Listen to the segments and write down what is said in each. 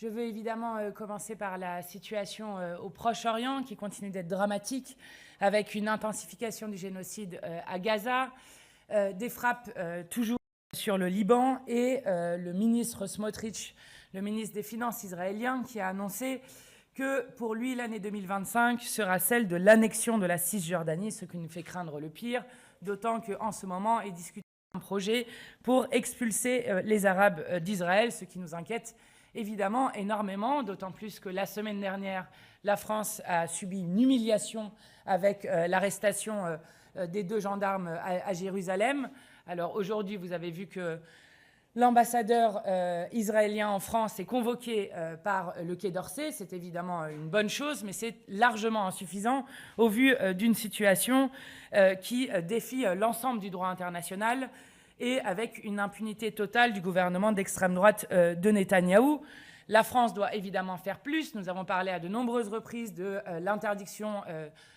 Je veux évidemment commencer par la situation au Proche-Orient qui continue d'être dramatique avec une intensification du génocide à Gaza, des frappes toujours sur le Liban et le ministre Smotrich, le ministre des Finances israélien, qui a annoncé que pour lui, l'année 2025 sera celle de l'annexion de la Cisjordanie, ce qui nous fait craindre le pire, d'autant qu'en ce moment est discuté un projet pour expulser les Arabes d'Israël, ce qui nous inquiète évidemment énormément, d'autant plus que la semaine dernière, la France a subi une humiliation avec l'arrestation des 2 gendarmes à Jérusalem. Alors aujourd'hui, vous avez vu que l'ambassadeur israélien en France est convoqué par le Quai d'Orsay. C'est évidemment une bonne chose, mais c'est largement insuffisant au vu d'une situation qui défie l'ensemble du droit international et avec une impunité totale du gouvernement d'extrême droite de Netanyahou. La France doit évidemment faire plus. Nous avons parlé à de nombreuses reprises de l'interdiction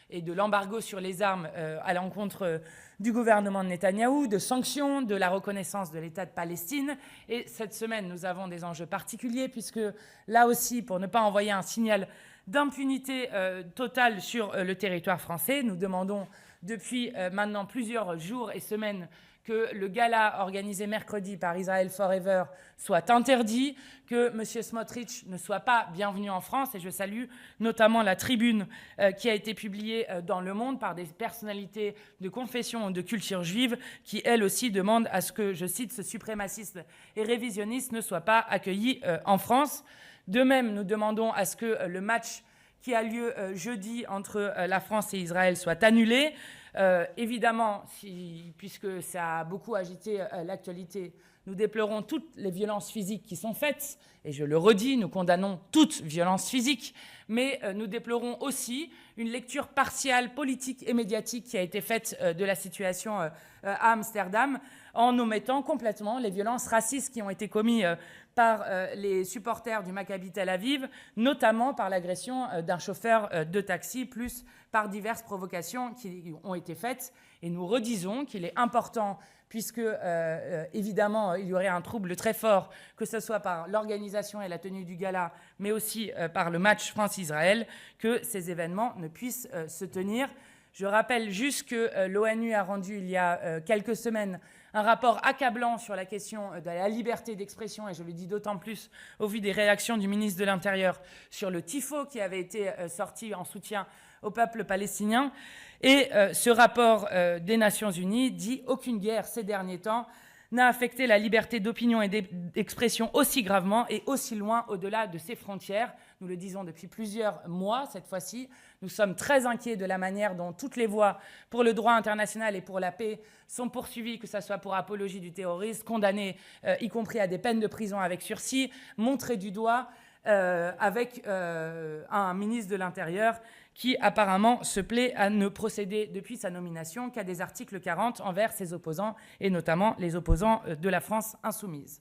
et de l'embargo sur les armes à l'encontre du gouvernement de Netanyahou, de sanctions, de la reconnaissance de l'État de Palestine. Et cette semaine, nous avons des enjeux particuliers puisque là aussi, pour ne pas envoyer un signal d'impunité totale sur le territoire français, nous demandons depuis maintenant plusieurs jours et semaines que le gala organisé mercredi par Israel Forever soit interdit, que M. Smotrich ne soit pas bienvenu en France. Et je salue notamment la tribune qui a été publiée dans Le Monde par des personnalités de confession de culture juive qui, elles aussi, demandent à ce que, je cite, ce suprémaciste et révisionniste ne soit pas accueilli en France. De même, nous demandons à ce que le match qui a lieu jeudi entre la France et Israël soit annulé. Évidemment, puisque ça a beaucoup agité l'actualité, nous déplorons toutes les violences physiques qui sont faites. Et je le redis, nous condamnons toute violence physique. Mais nous déplorons aussi une lecture partiale, politique et médiatique qui a été faite de la situation à Amsterdam en omettant complètement les violences racistes qui ont été commises par les supporters du Maccabi Tel Aviv, notamment par l'agression d'un chauffeur de taxi, plus par diverses provocations qui ont été faites. Et nous redisons qu'il est important, puisque évidemment il y aurait un trouble très fort, que ce soit par l'organisation et la tenue du gala, mais aussi par le match France-Israël, que ces événements ne puissent se tenir. Je rappelle juste que l'ONU a rendu il y a quelques semaines un rapport accablant sur la question de la liberté d'expression, et je le dis d'autant plus au vu des réactions du ministre de l'Intérieur sur le tifo qui avait été sorti en soutien au peuple palestinien. Et ce rapport des Nations Unies dit « Aucune guerre ces derniers temps n'a affecté la liberté d'opinion et d'expression aussi gravement et aussi loin au-delà de ses frontières ». Nous le disons depuis plusieurs mois cette fois-ci. Nous sommes très inquiets de la manière dont toutes les voies pour le droit international et pour la paix sont poursuivies, que ce soit pour apologie du terrorisme, condamnées y compris à des peines de prison avec sursis, montrées du doigt avec un ministre de l'Intérieur qui apparemment se plaît à ne procéder depuis sa nomination qu'à des articles 40 envers ses opposants et notamment les opposants de la France insoumise.